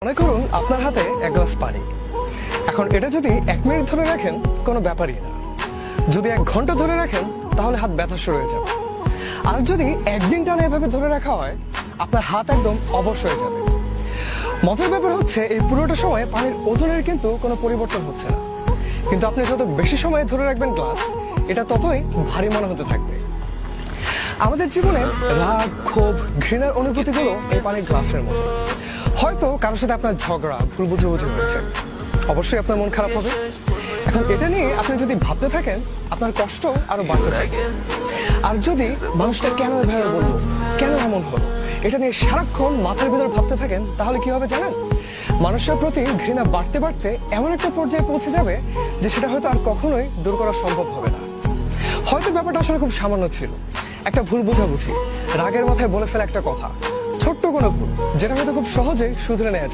মনে করুন আপনার হাতে এক গ্লাস পানি। এখন এটা যদি 1 মিনিট ধরে রাখেন কোনো ব্যাপারই না, যদি 1 ঘন্টা ধরে রাখেন তাহলে হাত ব্যথা শুরু হয়ে যাবে, আর যদি একদিন টানা এভাবে ধরে রাখা হয় আপনার হাত একদম অবশ হয়ে যাবে। মজার ব্যাপার হচ্ছে এই পুরোটা সময় পানির ওজনের কিন্তু কোনো পরিবর্তন হচ্ছে না, কিন্তু আপনি যত বেশি সময় ধরে রাখবেন গ্লাস, এটা ততই ভারী মনে হতে থাকবে। আমাদের জীবনে রাগ, ক্ষোভ, ঘৃণার অনুভূতিগুলো এই পানির গ্লাসের মতো। হয়তো কারোর সাথে আপনার ঝগড়া, ভুল বুঝাবুঝি হয়েছে, অবশ্যই আপনার মন খারাপ হবে। এখন এটা নিয়ে আপনি যদি ভাবতে থাকেন আপনার কষ্ট আরো বাড়তে থাকবে। আর যদি মানুষটা কেন এভাবে বললো, কেন এমন হলো, এটা নিয়ে সারাক্ষণ মাথার ভিতর ভাবতে থাকেন, তাহলে কি হবে জানেন? মানুষের প্রতি ঘৃণা বাড়তে বাড়তে এমন একটা পর্যায়ে পৌঁছে যাবে যে সেটা হয়তো আর কখনোই দূর করা সম্ভব হবে না। হয়তো ব্যাপারটা আসলে খুব সামান্য ছিল, একটা ভুল বোঝাবুঝি, রাগের মাথায় বলে ফেলা একটা কথা, ছোট্ট কোনো ভুল যেটা হয়তো খুব সহজে শুধরে নেওয়া যায়।